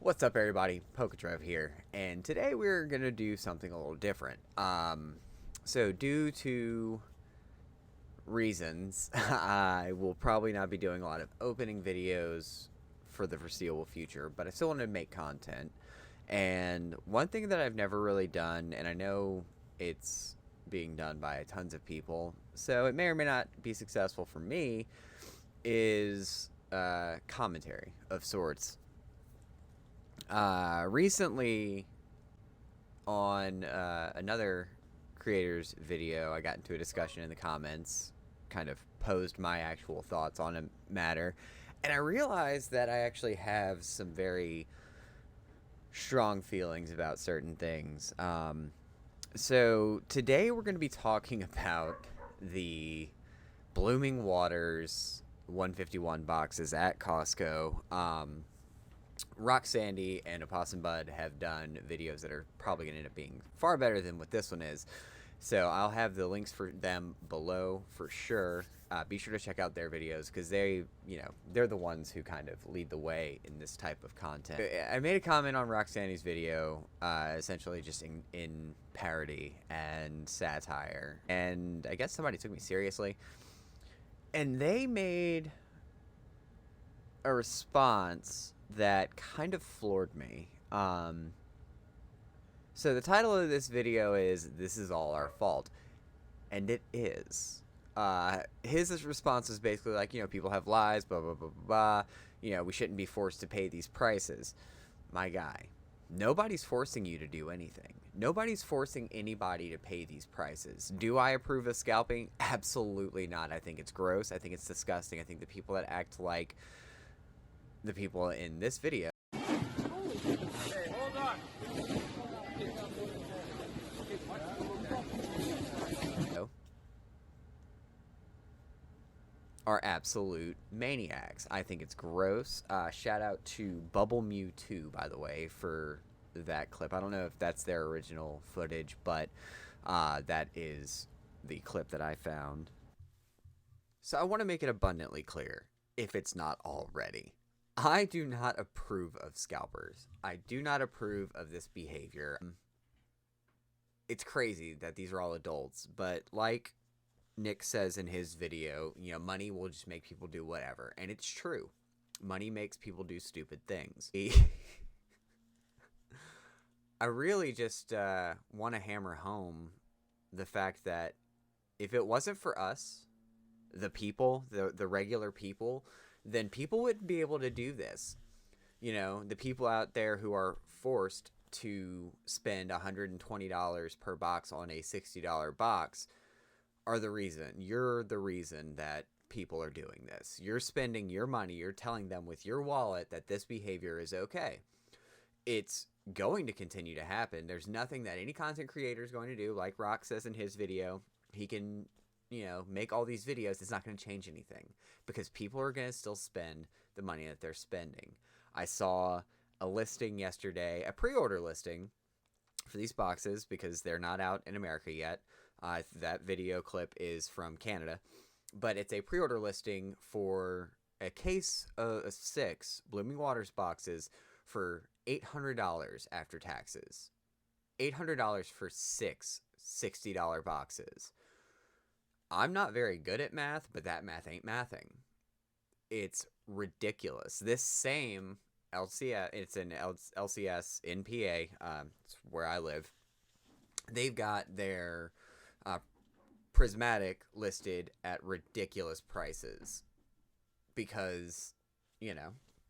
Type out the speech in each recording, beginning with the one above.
What's up, everybody? Poketrev here, and today we're gonna do something a little different. So due to reasons, I will probably not be doing a lot of opening videos for the foreseeable future, but I still want to make content. And one thing that I've never really done, and I know it's being done by tons of people, so it may or may not be successful for me, is commentary of sorts. Recently, on another creator's video, I got into a discussion in the comments, kind of posed my actual thoughts on a matter, and I realized that I actually have some very strong feelings about certain things. So today we're going to be talking about the Blooming Waters 151 boxes at Costco. Rock Sandy and Opossum Bud have done videos that are probably going to end up being far better than what this one is. So I'll have the links for them below for sure. Be sure to check out their videos because they're the ones who kind of lead the way in this type of content. I made a comment on Rock Sandy's video, essentially just in parody and satire, and I guess somebody took me seriously, and they made a response that kind of floored me. So the title of this video is "This is all our fault," and it is. His response was basically like, people have lives, blah blah blah blah blah. We shouldn't be forced to pay these prices. My guy, nobody's forcing you to do anything. Nobody's forcing anybody to pay these prices. Do I approve of scalping? Absolutely not. I think it's gross. I think it's disgusting. I think the people that act like the people in this video are absolute maniacs. I think it's gross. Shout out to Bubble Mew 2, by the way, for that clip. I don't know if that's their original footage, but that is the clip that I found. So I want to make it abundantly clear, if it's not already. I do not approve of scalpers. I do not approve of this behavior. It's crazy that these are all adults, but like Nick says in his video, money will just make people do whatever. And it's true. Money makes people do stupid things. I really just want to hammer home the fact that if it wasn't for us, the people, the regular people, then people wouldn't be able to do this. The people out there who are forced to spend $120 per box on a $60 box are the reason. You're the reason that people are doing this. You're spending your money. You're telling them with your wallet that this behavior is okay. It's going to continue to happen. There's nothing that any content creator is going to do. Like Rock says in his video, he can make all these videos. It's not going to change anything because people are going to still spend the money that they're spending. I saw a listing yesterday, a pre-order listing for these boxes because they're not out in America yet. That video clip is from Canada, but it's a pre-order listing for a case of 6 Blooming Waters boxes for $800 after taxes. $800 for 6 $60 boxes. I'm not very good at math, but that math ain't mathing. It's ridiculous. This same LCS, it's an LCS in PA, it's where I live. They've got their prismatic listed at ridiculous prices because,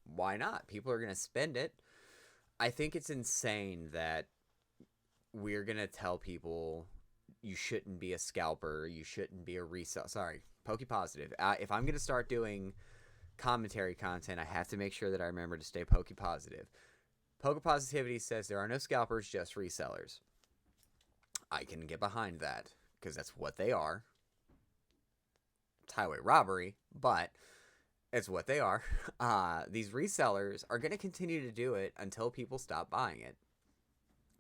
why not? People are going to spend it. I think it's insane that we're going to tell people you shouldn't be a scalper, you shouldn't be a reseller. Sorry, Poke Positive. If I'm going to start doing commentary content, I have to make sure that I remember to stay Poke Positive. Poke Positivity says there are no scalpers, just resellers. I can get behind that because that's what they are. It's highway robbery, but it's what they are. These resellers are going to continue to do it until people stop buying it.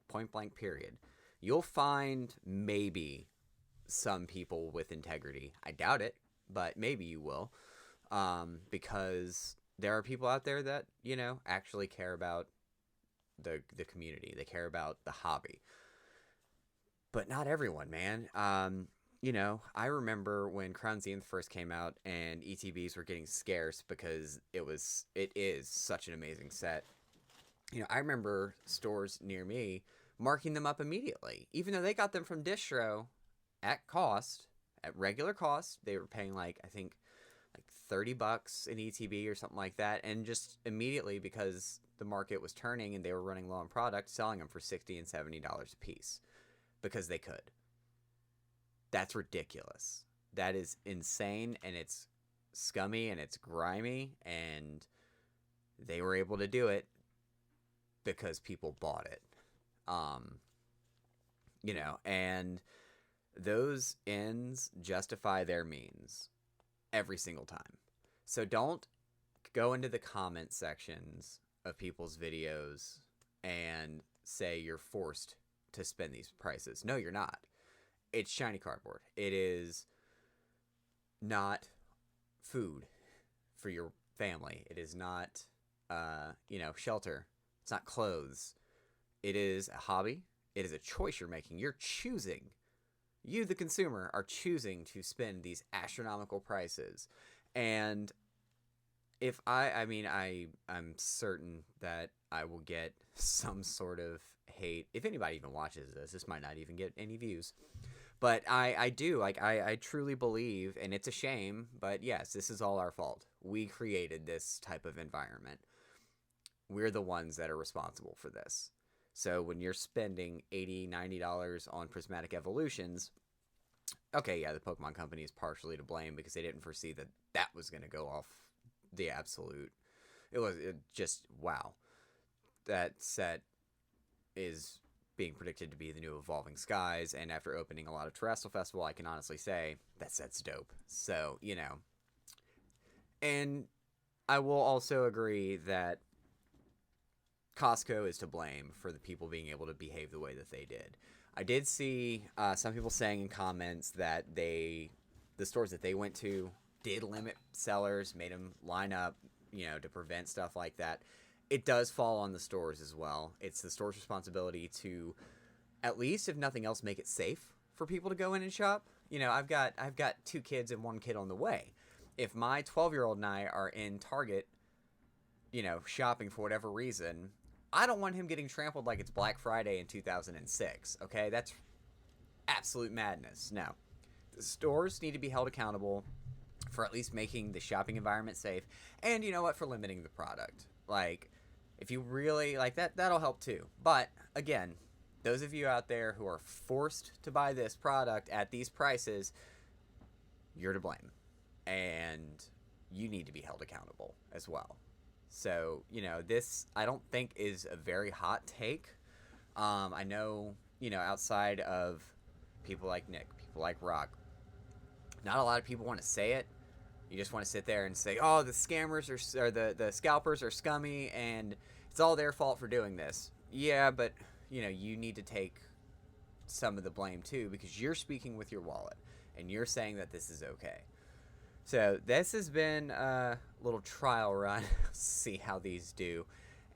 Point blank, period. You'll find maybe some people with integrity. I doubt it, but maybe you will. Because there are people out there that, actually care about the community. They care about the hobby. But not everyone, man. I remember when Crown Zenith first came out and ETBs were getting scarce because it is such an amazing set. I remember stores near me marking them up immediately, even though they got them from distro at cost, at regular cost. They were paying like, I think, like $30 in ETB or something like that, and just immediately, because the market was turning and they were running low on product, selling them for $60 and $70 a piece because they could. That's ridiculous. That is insane, and it's scummy and it's grimy, and they were able to do it because people bought it. And those ends justify their means every single time. So don't go into the comment sections of people's videos and say you're forced to spend these prices. No, you're not. It's shiny cardboard. It is not food for your family. It is not, shelter. It's not clothes. It is a hobby. It is a choice you're making. You're choosing. You, the consumer, are choosing to spend these astronomical prices. And if I'm certain that I will get some sort of hate. If anybody even watches this might not even get any views. But I do. I truly believe, and it's a shame, but yes, this is all our fault. We created this type of environment. We're the ones that are responsible for this. So when you're spending $80, $90 on prismatic evolutions, okay, yeah, the Pokemon Company is partially to blame because they didn't foresee that was going to go off the absolute. It just, wow. That set is being predicted to be the new Evolving Skies, and after opening a lot of Terrestrial Festival, I can honestly say that set's dope. So, And I will also agree that Costco is to blame for the people being able to behave the way that they did. I did see some people saying in comments that the stores that they went to did limit sellers, made them line up, to prevent stuff like that. It does fall on the stores as well. It's the store's responsibility to, at least if nothing else, make it safe for people to go in and shop. I've got 2 kids and 1 kid on the way. If my 12-year-old and I are in Target, shopping for whatever reason, I don't want him getting trampled like it's Black Friday in 2006, okay? That's absolute madness. No. The stores need to be held accountable for at least making the shopping environment safe, and you know what, for limiting the product. Like, if you really like that, that'll help too. But again, those of you out there who are forced to buy this product at these prices, you're to blame. And you need to be held accountable as well. So, this I don't think is a very hot take. I know, outside of people like Nick, people like Rock, not a lot of people want to say it. You just want to sit there and say, oh, the scammers or the scalpers are scummy and it's all their fault for doing this. Yeah, but, you need to take some of the blame too, because you're speaking with your wallet and you're saying that this is okay. So this has been a little trial run. See how these do.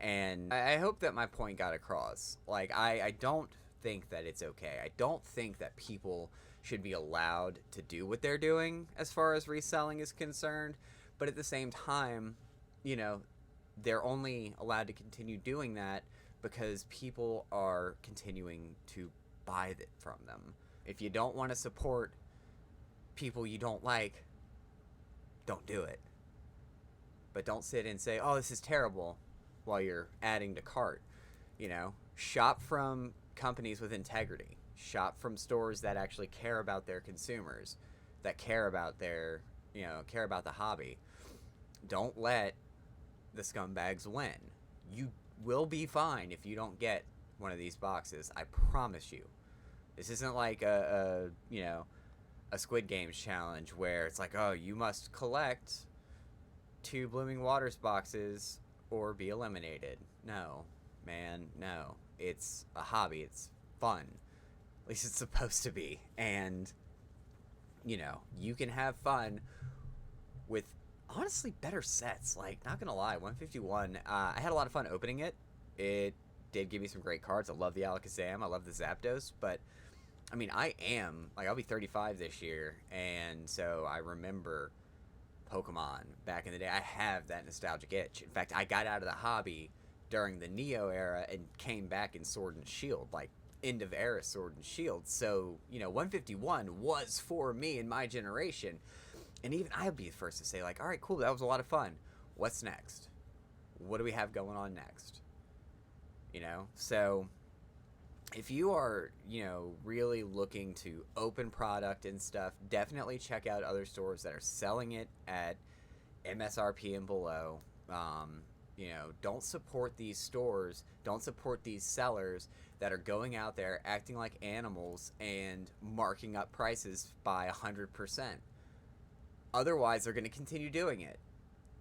And I hope that my point got across. Like, I don't think that it's okay. I don't think that people should be allowed to do what they're doing as far as reselling is concerned. But at the same time, they're only allowed to continue doing that because people are continuing to buy it from them. If you don't want to support people you don't like, don't do it. But don't sit and say, oh, this is terrible, while you're adding to cart. Shop from companies with integrity. Shop from stores that actually care about their consumers, that care about care about the hobby. Don't let the scumbags win. You will be fine if you don't get one of these boxes. I promise you. This isn't like a Squid Games challenge where it's like, oh, you must collect 2 Blooming Waters boxes or be eliminated. No, man, no. It's a hobby. It's fun. At least it's supposed to be. And, you can have fun with, honestly, better sets. Like, not gonna lie, 151, I had a lot of fun opening it. It did give me some great cards. I love the Alakazam. I love the Zapdos. But, I mean, I am, like, I'll be 35 this year. And so I remember Pokemon back in the day. I have that nostalgic itch. In fact, I got out of the hobby during the Neo era and came back in Sword and Shield, like end of era Sword and Shield. So, 151 was for me in my generation. And even I would be the first to say, like, all right, cool, that was a lot of fun. What's next? What do we have going on next? So if you are, really looking to open product and stuff, definitely check out other stores that are selling it at MSRP and below. Don't support these stores, don't support these sellers that are going out there acting like animals and marking up prices by 100%. Otherwise, they're going to continue doing it.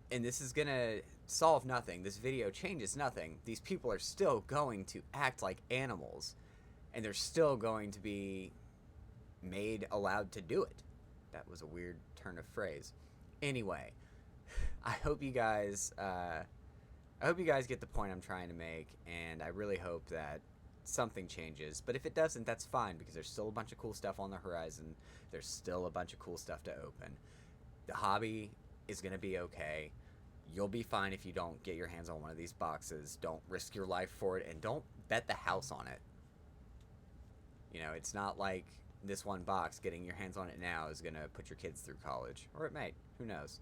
And this is going to solve nothing. This video changes nothing. These people are still going to act like animals. And they're still going to be allowed to do it. That was a weird turn of phrase. Anyway, I hope you guys get the point I'm trying to make, and I really hope that something changes. But if it doesn't, that's fine, because there's still a bunch of cool stuff on the horizon. There's still a bunch of cool stuff to open. The hobby is going to be okay. You'll be fine if you don't get your hands on one of these boxes. Don't risk your life for it, and don't bet the house on it. It's not like this one box, getting your hands on it now is going to put your kids through college. Or it may. Who knows?